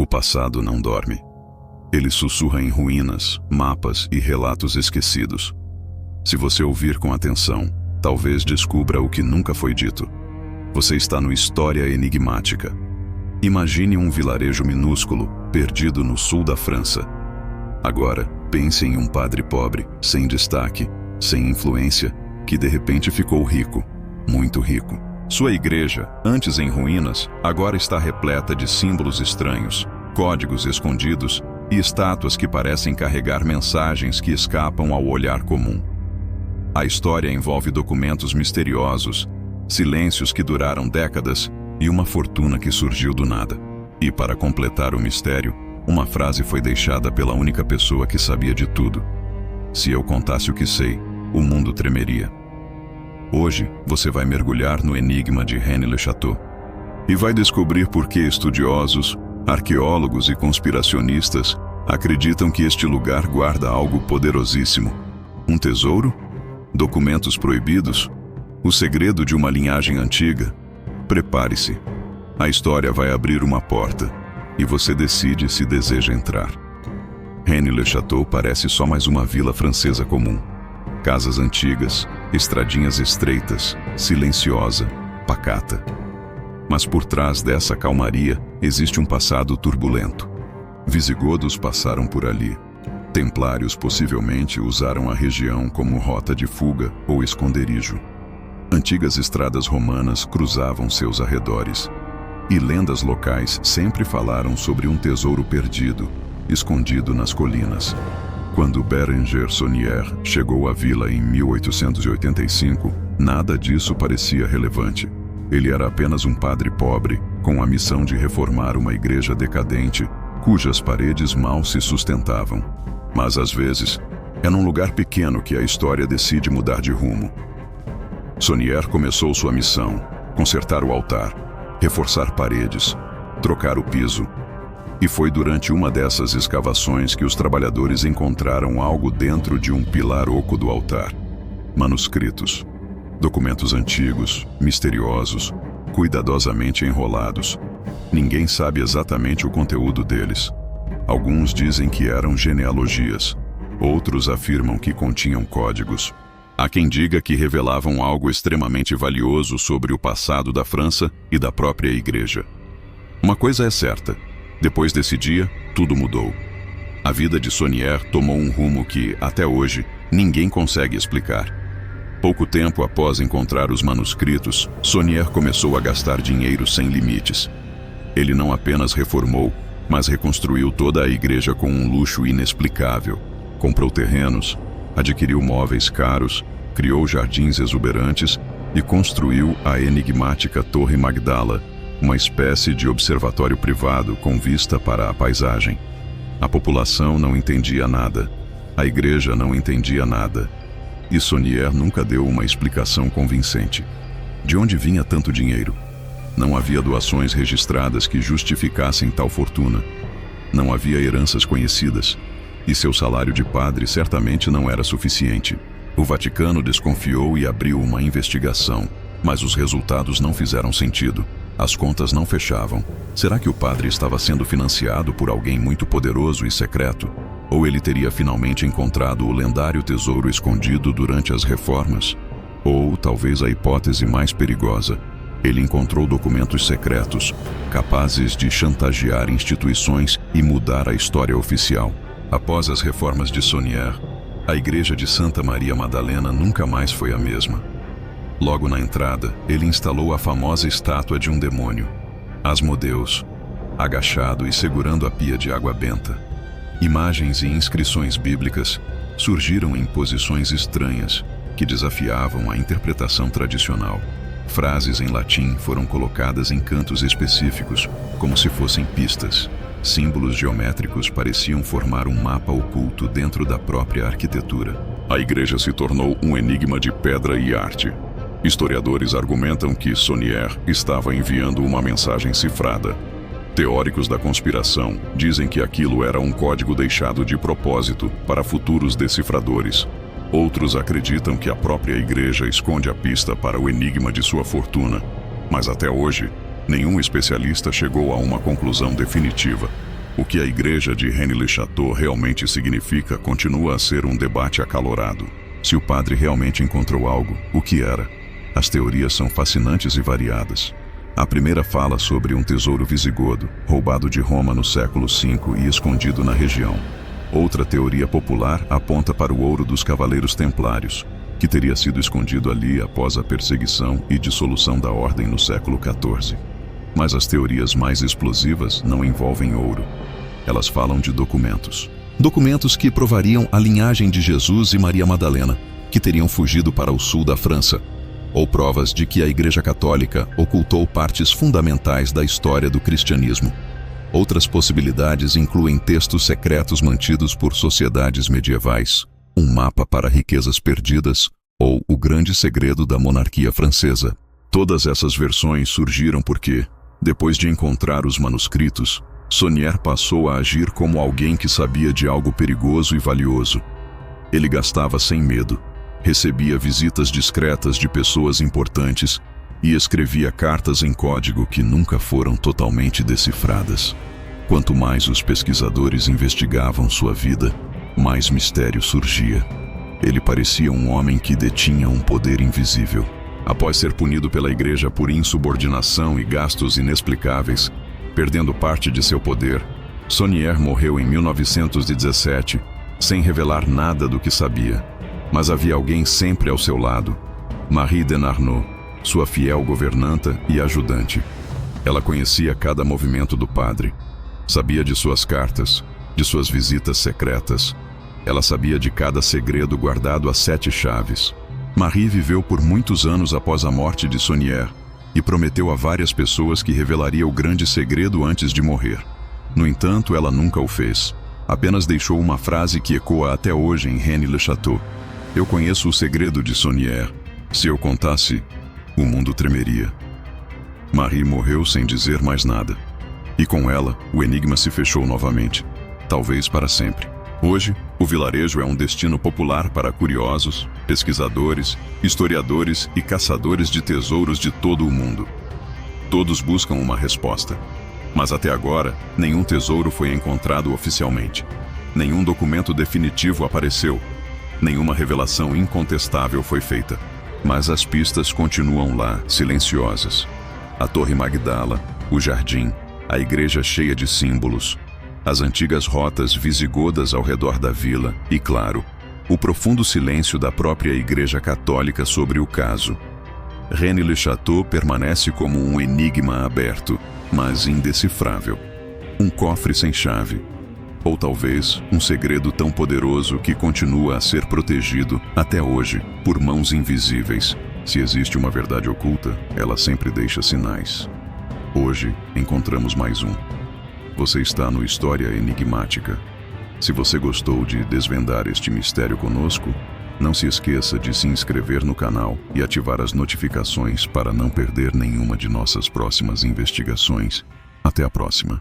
passado não dorme. Ele sussurra em ruínas, mapas e relatos esquecidos. Se você ouvir com atenção, talvez descubra o que nunca foi dito. Você está no História Enigmática. Imagine um vilarejo minúsculo, perdido no sul da França. Agora, pense em um padre pobre, sem destaque, sem influência, que de repente ficou rico, muito rico. Sua igreja, antes em ruínas, agora está repleta de símbolos estranhos, códigos escondidos e estátuas que parecem carregar mensagens que escapam ao olhar comum. A história envolve documentos misteriosos, silêncios que duraram décadas e uma fortuna que surgiu do nada. E para completar o mistério, uma frase foi deixada pela única pessoa que sabia de tudo. Se eu contasse o que sei, o mundo tremeria. Hoje, você vai mergulhar no enigma de René Le Chateau e vai descobrir por que estudiosos, arqueólogos e conspiracionistas acreditam que este lugar guarda algo poderosíssimo. Um tesouro? Documentos proibidos? O segredo de uma linhagem antiga? Prepare-se. A história vai abrir uma porta e você decide se deseja entrar. René Le Chateau parece só mais uma vila francesa comum. Casas antigas, estradinhas estreitas, silenciosa, pacata. Mas por trás dessa calmaria existe um passado turbulento. Visigodos passaram por ali. Templários possivelmente usaram a região como rota de fuga ou esconderijo. Antigas estradas romanas cruzavam seus arredores. E lendas locais sempre falaram sobre um tesouro perdido, escondido nas colinas. Quando Bérenger Saunier chegou à vila em 1885, nada disso parecia relevante. Ele era apenas um padre pobre, com a missão de reformar uma igreja decadente, cujas paredes mal se sustentavam. Mas às vezes, é num lugar pequeno que a história decide mudar de rumo. Saunier começou sua missão: consertar o altar, reforçar paredes, trocar o piso. E foi durante uma dessas escavações que os trabalhadores encontraram algo dentro de um pilar oco do altar. Manuscritos. Documentos antigos, misteriosos, cuidadosamente enrolados. Ninguém sabe exatamente o conteúdo deles. Alguns dizem que eram genealogias. Outros afirmam que continham códigos. Há quem diga que revelavam algo extremamente valioso sobre o passado da França e da própria igreja. Uma coisa é certa: depois desse dia, tudo mudou. A vida de Saunier tomou um rumo que, até hoje, ninguém consegue explicar. Pouco tempo após encontrar os manuscritos, Saunier começou a gastar dinheiro sem limites. Ele não apenas reformou, mas reconstruiu toda a igreja com um luxo inexplicável. Comprou terrenos, adquiriu móveis caros, criou jardins exuberantes e construiu a enigmática Torre Magdala, uma espécie de observatório privado com vista para a paisagem. A população não entendia nada, a igreja não entendia nada, e Saunier nunca deu uma explicação convincente. De onde vinha tanto dinheiro? Não havia doações registradas que justificassem tal fortuna. Não havia heranças conhecidas, e seu salário de padre certamente não era suficiente. O Vaticano desconfiou e abriu uma investigação, mas os resultados não fizeram sentido. As contas não fechavam. Será que o padre estava sendo financiado por alguém muito poderoso e secreto? Ou ele teria finalmente encontrado o lendário tesouro escondido durante as reformas? Ou, talvez a hipótese mais perigosa, ele encontrou documentos secretos, capazes de chantagear instituições e mudar a história oficial. Após as reformas de Saunier, a igreja de Santa Maria Madalena nunca mais foi a mesma. Logo na entrada, ele instalou a famosa estátua de um demônio, Asmodeus, agachado e segurando a pia de água benta. Imagens e inscrições bíblicas surgiram em posições estranhas, que desafiavam a interpretação tradicional. Frases em latim foram colocadas em cantos específicos, como se fossem pistas. Símbolos geométricos pareciam formar um mapa oculto dentro da própria arquitetura. A igreja se tornou um enigma de pedra e arte. Historiadores argumentam que Saunier estava enviando uma mensagem cifrada. Teóricos da conspiração dizem que aquilo era um código deixado de propósito para futuros decifradores. Outros acreditam que a própria igreja esconde a pista para o enigma de sua fortuna. Mas até hoje, nenhum especialista chegou a uma conclusão definitiva. O que a igreja de Rennes-le-Château realmente significa continua a ser um debate acalorado. Se o padre realmente encontrou algo, o que era? As teorias são fascinantes e variadas. A primeira fala sobre um tesouro visigodo, roubado de Roma no século V e escondido na região. Outra teoria popular aponta para o ouro dos Cavaleiros Templários, que teria sido escondido ali após a perseguição e dissolução da ordem no século XIV. Mas as teorias mais explosivas não envolvem ouro. Elas falam de documentos. Documentos que provariam a linhagem de Jesus e Maria Madalena, que teriam fugido para o sul da França, ou provas de que a Igreja Católica ocultou partes fundamentais da história do cristianismo. Outras possibilidades incluem textos secretos mantidos por sociedades medievais, um mapa para riquezas perdidas ou o grande segredo da monarquia francesa. Todas essas versões surgiram porque, depois de encontrar os manuscritos, Saunier passou a agir como alguém que sabia de algo perigoso e valioso. Ele gastava sem medo, recebia visitas discretas de pessoas importantes e escrevia cartas em código que nunca foram totalmente decifradas. Quanto mais os pesquisadores investigavam sua vida, mais mistério surgia. Ele parecia um homem que detinha um poder invisível. Após ser punido pela igreja por insubordinação e gastos inexplicáveis, perdendo parte de seu poder, Saunier morreu em 1917, sem revelar nada do que sabia. Mas havia alguém sempre ao seu lado, Marie de Narnaud, sua fiel governanta e ajudante. Ela conhecia cada movimento do padre, sabia de suas cartas, de suas visitas secretas. Ela sabia de cada segredo guardado a 7 chaves. Marie viveu por muitos anos após a morte de Saunier e prometeu a várias pessoas que revelaria o grande segredo antes de morrer. No entanto, ela nunca o fez. Apenas deixou uma frase que ecoa até hoje em Rennes-le-Château. Eu conheço o segredo de Saunier. Se eu contasse, o mundo tremeria. Marie morreu sem dizer mais nada. E com ela, o enigma se fechou novamente. Talvez para sempre. Hoje, o vilarejo é um destino popular para curiosos, pesquisadores, historiadores e caçadores de tesouros de todo o mundo. Todos buscam uma resposta. Mas até agora, nenhum tesouro foi encontrado oficialmente. Nenhum documento definitivo apareceu. Nenhuma revelação incontestável foi feita. Mas as pistas continuam lá, silenciosas. A Torre Magdala, o jardim, a igreja cheia de símbolos, as antigas rotas visigodas ao redor da vila e, claro, o profundo silêncio da própria Igreja Católica sobre o caso. Rennes-le-Château permanece como um enigma aberto, mas indecifrável. Um cofre sem chave. Ou talvez um segredo tão poderoso que continua a ser protegido, até hoje, por mãos invisíveis. Se existe uma verdade oculta, ela sempre deixa sinais. Hoje, encontramos mais um. Você está no História Enigmática. Se você gostou de desvendar este mistério conosco, não se esqueça de se inscrever no canal e ativar as notificações para não perder nenhuma de nossas próximas investigações. Até a próxima.